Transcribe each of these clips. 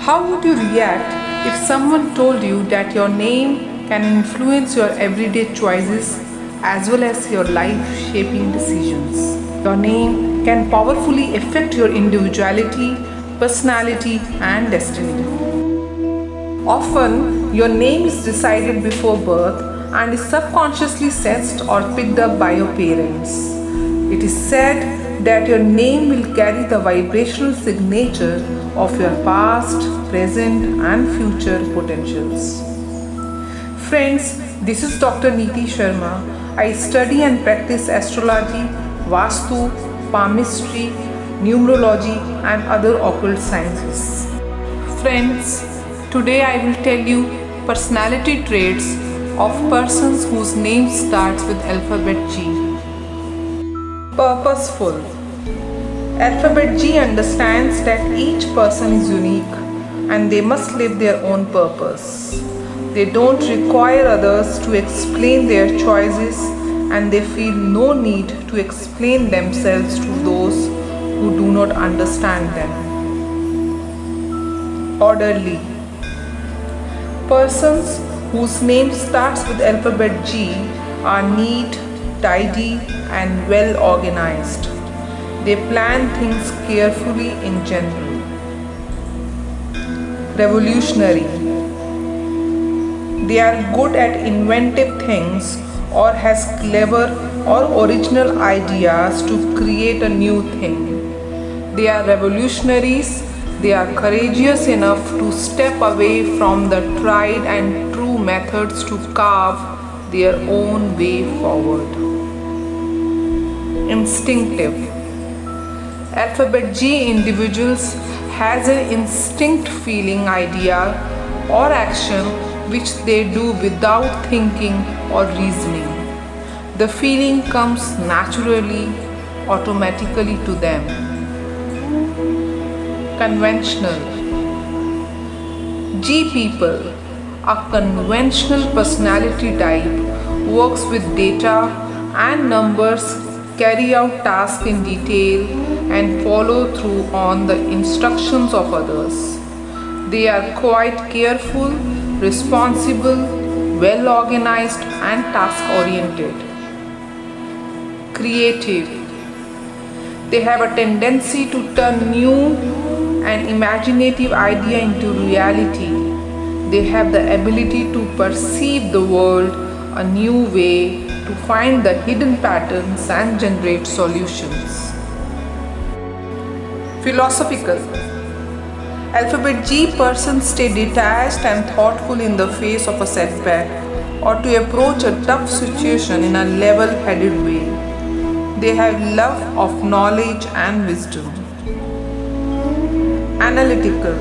How would you react if someone told you that your name can influence your everyday choices as well as your life-shaping decisions? Your name can powerfully affect your individuality, personality, and destiny. Often, your name is decided before birth and is subconsciously sensed or picked up by your parents. It is said that your name will carry the vibrational signature of your past, present, and future potentials. Friends, this is Dr. Neeti Sharma. I study and practice astrology, Vastu, palmistry, numerology, and other occult sciences. Friends, today I will tell you personality traits of persons whose name starts with alphabet G. Purposeful. Alphabet G understands that each person is unique and they must live their own purpose. They don't require others to explain their choices and they feel no need to explain themselves to those who do not understand them. Orderly. Persons whose name starts with alphabet G are neat, tidy, and well organized. They plan things carefully in general. Revolutionary. They are good at inventive things or has clever or original ideas to create a new thing. They are revolutionaries. They are courageous enough to step away from the tried and true methods to carve their own way forward. Instinctive. Alphabet G individuals has an instinct feeling idea or action which they do without thinking or reasoning. The feeling comes naturally, automatically to them. Conventional. G people, a conventional personality type, works with data and numbers, carry out tasks in detail, and follow through on the instructions of others. They are quite careful, responsible, well organized, and task oriented. Creative. They have a tendency to turn new and imaginative idea into reality. They have the ability to perceive the world a new way, to find the hidden patterns and generate solutions. Philosophical. Alphabet G persons stay detached and thoughtful in the face of a setback or to approach a tough situation in a level-headed way. They have love of knowledge and wisdom. Analytical.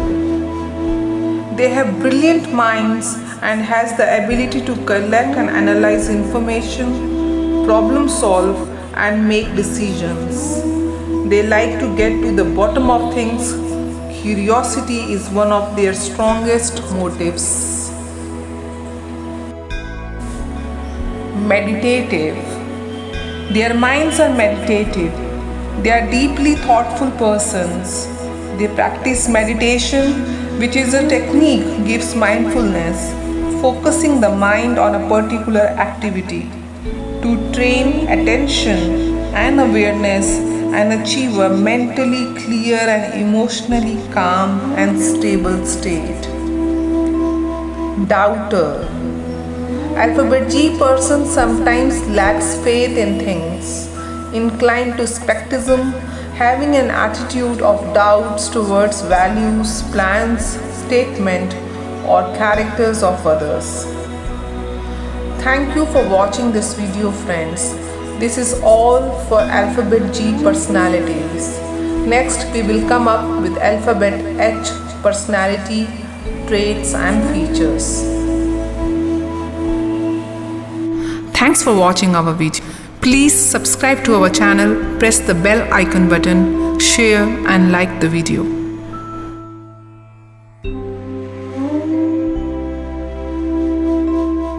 They have brilliant minds and has the ability to collect and analyze information, problem solve, and make decisions. They like to get to the bottom of things. Curiosity is one of their strongest motives. Meditative. Their minds are meditative. They are deeply thoughtful persons. They practice meditation, which is a technique gives mindfulness, focusing the mind on a particular activity to train attention and awareness and achieve a mentally clear and emotionally calm and stable state. Doubter. Alphabet G person sometimes lacks faith in things, inclined to skepticism, having an attitude of doubts towards values, plans, statement, or characters of others. Thank you for watching this video, friends. This is all for Alphabet G personalities. Next, we will come up with Alphabet H personality traits and features. Thanks for watching our video. Please subscribe to our channel, press the bell icon button, share and like the video.